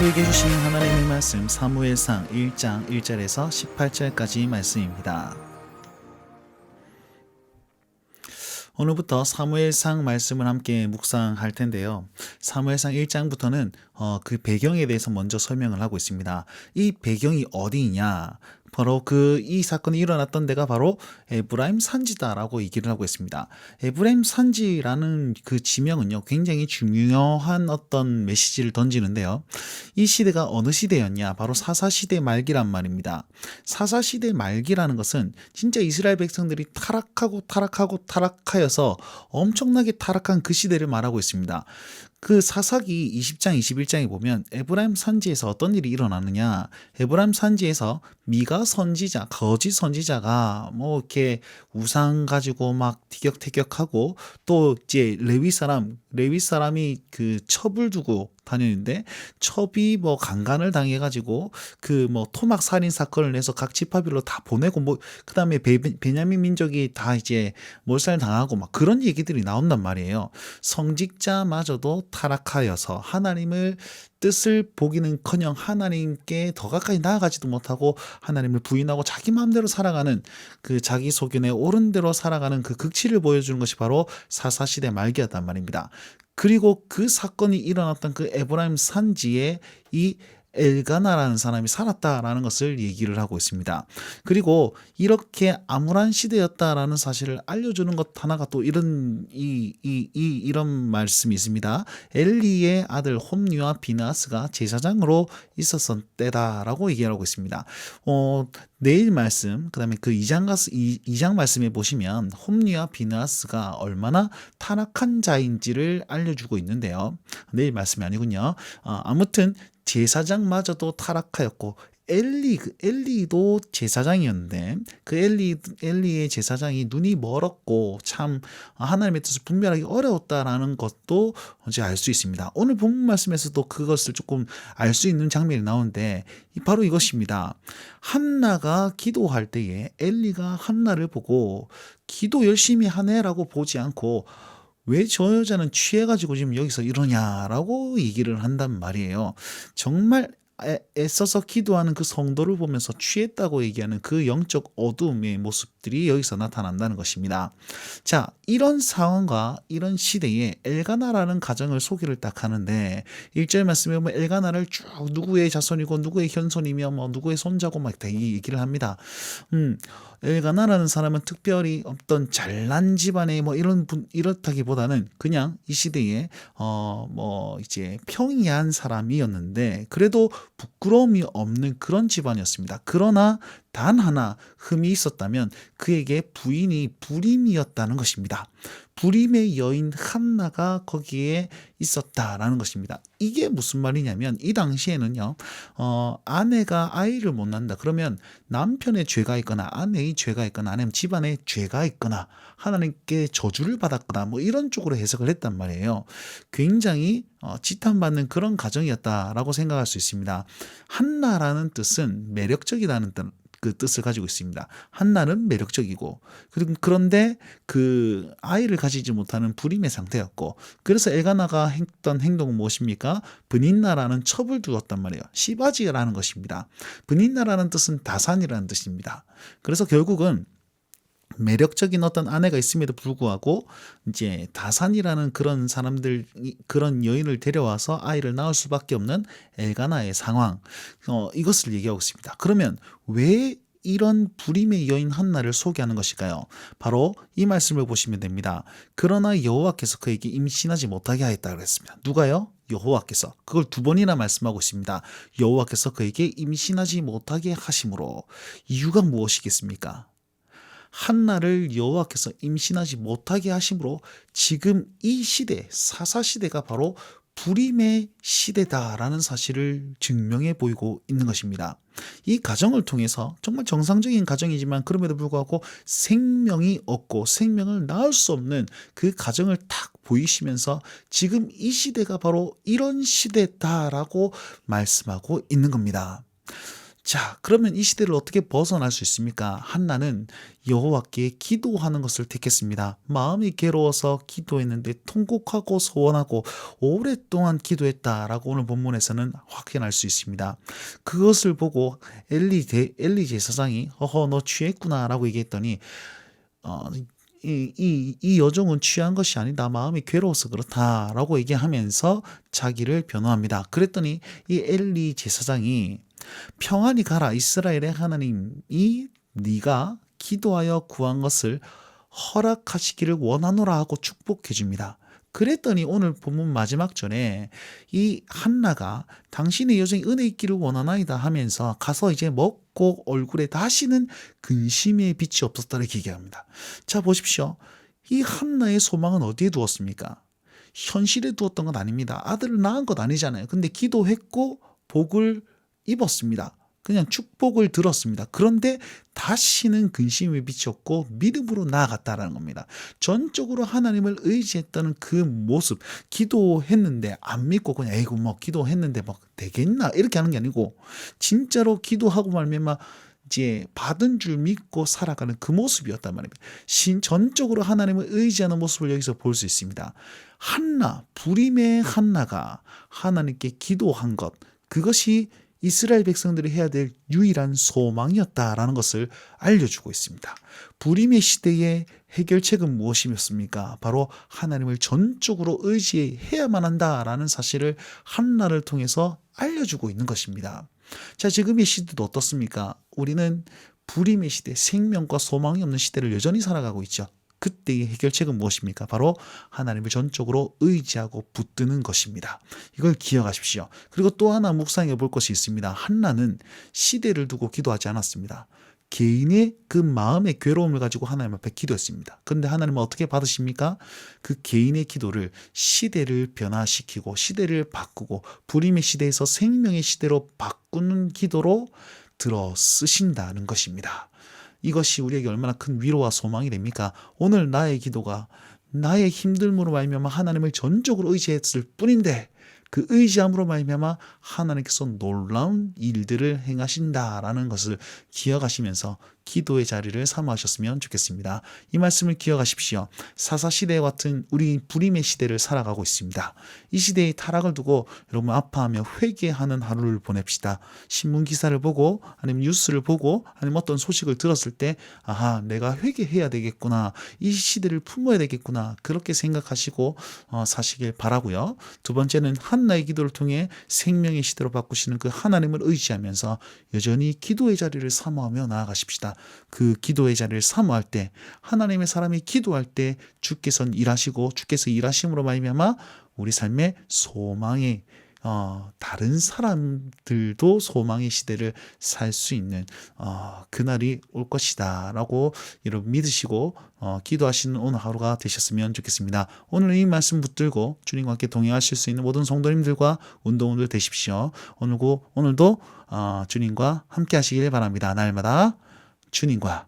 우리에게 주신 하나님의 말씀 사무엘상 1장 1절에서 18절까지 말씀입니다. 오늘부터 사무엘상 말씀을 함께 묵상할 텐데요. 사무엘상 1장부터는 그 배경에 대해서 먼저 설명을 하고 있습니다. 이 배경이 어디냐? 바로 이 사건이 일어났던 데가 바로 에브라임 산지다라고 얘기를 하고 있습니다. 에브라임 산지라는 그 지명은요, 굉장히 중요한 어떤 메시지를 던지는데요. 이 시대가 어느 시대였냐? 바로 사사시대 말기란 말입니다. 사사시대 말기라는 것은 진짜 이스라엘 백성들이 타락하여서 엄청나게 타락한 그 시대를 말하고 있습니다. 그 사사기 20장 21장에 보면 에브라임 산지에서 어떤 일이 일어나느냐, 에브라임 산지에서 미가 선지자, 거짓 선지자가 뭐 이렇게 우상 가지고 막 티격태격하고, 또 이제 레위 사람이 그 첩을 두고 다녔는데 첩이 뭐 강간을 당해가지고 그 뭐 토막 살인 사건을 내서 각 지파별로 다 보내고, 뭐 그다음에 베냐민 민족이 다 이제 몰살 당하고 막 그런 얘기들이 나온단 말이에요. 성직자마저도 타락하여서 하나님을 뜻을 보기는커녕 하나님께 더 가까이 나아가지도 못하고 하나님을 부인하고 자기 마음대로 살아가는, 그 자기 소견에 옳은 대로 살아가는 그 극치를 보여주는 것이 바로 사사시대 말기였단 말입니다. 그리고 그 사건이 일어났던 그 에브라임 산지에 이 엘가나라는 사람이 살았다라는 것을 얘기를 하고 있습니다. 그리고 이렇게 암울한 시대였다라는 사실을 알려주는 것 하나가 또 이런 말씀이 있습니다. 엘리의 아들 홈리와 비나스가 제사장으로 있었던 때다라고 얘기하고 있습니다. 내일 말씀, 그 다음에 그 2장 말씀에 보시면 홈리와 비나스가 얼마나 타락한 자인지를 알려주고 있는데요. 내일 말씀이 아니군요. 아무튼 제사장마저도 타락하였고, 엘리도 제사장이었는데 그 엘리의 제사장이 눈이 멀었고 참 하나님의 뜻을 분별하기 어려웠다라는 것도 이제 알 수 있습니다. 오늘 본문 말씀에서도 그것을 조금 알 수 있는 장면이 나오는데 바로 이것입니다. 한나가 기도할 때에 엘리가 한나를 보고 기도 열심히 하네라고 보지 않고 왜 저 여자는 취해가지고 지금 여기서 이러냐라고 얘기를 한단 말이에요. 정말 애써서 기도하는 그 성도를 보면서 취했다고 얘기하는 그 영적 어두움의 모습들이 여기서 나타난다는 것입니다. 자, 이런 상황과 이런 시대에 엘가나라는 가정을 소개를 딱 하는데 1절 말씀에 보면 엘가나를 쭉 누구의 자손이고 누구의 현손이며 뭐 누구의 손자고 막 이 얘기를 합니다. 엘가나라는 사람은 특별히 어떤 잘난 집안의 뭐 이렇다기보다는 그냥 이 시대에 뭐 이제 평이한 사람이었는데 그래도 부끄러움이 없는 그런 집안이었습니다. 그러나 단 하나 흠이 있었다면 그에게 부인이 불임이었다는 것입니다. 불임의 여인 한나가 거기에 있었다라는 것입니다. 이게 무슨 말이냐면 이 당시에는요, 아내가 아이를 못 낳는다 그러면 남편의 죄가 있거나 아내의 죄가 있거나 아니면 집안에 죄가 있거나 하나님께 저주를 받았거나 뭐 이런 쪽으로 해석을 했단 말이에요. 굉장히 지탄받는 그런 가정이었다라고 생각할 수 있습니다. 한나라는 뜻은 매력적이라는 그 뜻을 가지고 있습니다. 한나는 매력적이고 그런데 그 아이를 가지지 못하는 불임의 상태였고, 그래서 엘가나가 했던 행동은 무엇입니까? 브닌나라는 첩을 두었단 말이에요. 시바지라는 것입니다. 브닌나라는 뜻은 다산이라는 뜻입니다. 그래서 결국은 매력적인 어떤 아내가 있음에도 불구하고 이제 다산이라는 그런 사람들, 그런 여인을 데려와서 아이를 낳을 수밖에 없는 엘가나의 상황, 이것을 얘기하고 있습니다. 그러면 왜 이런 불임의 여인 한나를 소개하는 것일까요? 바로 이 말씀을 보시면 됩니다. 그러나 여호와께서 그에게 임신하지 못하게 하였다 그랬습니다. 누가요? 여호와께서. 그걸 두 번이나 말씀하고 있습니다. 여호와께서 그에게 임신하지 못하게 하심으로. 이유가 무엇이겠습니까? 한나를 여호와께서 임신하지 못하게 하심으로 지금 이 시대, 사사시대가 바로 불임의 시대다라는 사실을 증명해 보이고 있는 것입니다. 이 가정을 통해서 정말 정상적인 가정이지만 그럼에도 불구하고 생명이 없고 생명을 낳을 수 없는 그 가정을 딱 보이시면서 지금 이 시대가 바로 이런 시대다라고 말씀하고 있는 겁니다. 자, 그러면 이 시대를 어떻게 벗어날 수 있습니까? 한나는 여호와께 기도하는 것을 택했습니다. 마음이 괴로워서 기도했는데 통곡하고 소원하고 오랫동안 기도했다라고 오늘 본문에서는 확인할 수 있습니다. 그것을 보고 엘리 제사장이 허허 너 취했구나라고 얘기했더니 어, 이 여종은 취한 것이 아니다. 마음이 괴로워서 그렇다라고 얘기하면서 자기를 변호합니다. 그랬더니 이 엘리 제사장이 평안히 가라. 이스라엘의 하나님이 네가 기도하여 구한 것을 허락하시기를 원하노라 하고 축복해 줍니다. 그랬더니 오늘 본문 마지막 절에 이 한나가 당신의 여정이 은혜 있기를 원하나이다 하면서 가서 이제 먹고 얼굴에 다시는 근심의 빛이 없었다 이렇게 얘기합니다. 자, 보십시오. 이 한나의 소망은 어디에 두었습니까? 현실에 두었던 건 아닙니다. 아들을 낳은 것 아니잖아요. 근데 기도했고 복을 입었습니다. 그냥 축복을 들었습니다. 그런데 다시는 근심이 비쳤고 믿음으로 나아갔다라는 겁니다. 전적으로 하나님을 의지했다는 그 모습, 기도했는데 안 믿고 그냥 에이구 뭐 기도했는데 막 되겠나 이렇게 하는 게 아니고 진짜로 기도하고 말미암아 이제 받은 줄 믿고 살아가는 그 모습이었단 말입니다. 전적으로 하나님을 의지하는 모습을 여기서 볼 수 있습니다. 한나, 불임의 한나가 하나님께 기도한 것, 그것이 이스라엘 백성들이 해야 될 유일한 소망이었다라는 것을 알려주고 있습니다. 불임의 시대의 해결책은 무엇이었습니까? 바로 하나님을 전적으로 의지해야만 한다라는 사실을 한나를 통해서 알려주고 있는 것입니다. 자, 지금 이 시대도 어떻습니까? 우리는 불임의 시대, 생명과 소망이 없는 시대를 여전히 살아가고 있죠. 그때의 해결책은 무엇입니까? 바로 하나님을 전적으로 의지하고 붙드는 것입니다. 이걸 기억하십시오. 그리고 또 하나 묵상해 볼 것이 있습니다. 한나는 시대를 두고 기도하지 않았습니다. 개인의 그 마음의 괴로움을 가지고 하나님 앞에 기도했습니다. 그런데 하나님은 어떻게 받으십니까? 그 개인의 기도를 시대를 변화시키고 시대를 바꾸고 불임의 시대에서 생명의 시대로 바꾸는 기도로 들어 쓰신다는 것입니다. 이것이 우리에게 얼마나 큰 위로와 소망이 됩니까? 오늘 나의 기도가 나의 힘듦으로 말미암아 하나님을 전적으로 의지했을 뿐인데 그 의지함으로 말미암아 하나님께서 놀라운 일들을 행하신다라는 것을 기억하시면서 기도의 자리를 삼으셨으면 좋겠습니다. 이 말씀을 기억하십시오. 사사시대 같은 우리 불임의 시대를 살아가고 있습니다. 이 시대의 타락을 두고 여러분 아파하며 회개하는 하루를 보냅시다. 신문 기사를 보고 아니면 뉴스를 보고 아니면 어떤 소식을 들었을 때 아하 내가 회개해야 되겠구나. 이 시대를 품어야 되겠구나. 그렇게 생각하시고 사시길 바라고요. 두 번째는 한나의 기도를 통해 생명의 시대로 바꾸시는 그 하나님을 의지하면서 여전히 기도의 자리를 사모하며 나아가십시다. 그 기도의 자리를 사모할 때 하나님의 사람이 기도할 때 주께서 일하시고 주께서 일하심으로 말미암아 우리 삶의 소망의 다른 사람들도 소망의 시대를 살 수 있는 그날이 올 것이다 라고 여러분 믿으시고 기도하시는 오늘 하루가 되셨으면 좋겠습니다. 오늘 이 말씀 붙들고 주님과 함께 동행하실 수 있는 모든 성도님들과 운동원들 되십시오. 오늘도 주님과 함께 하시길 바랍니다. 날마다 주님과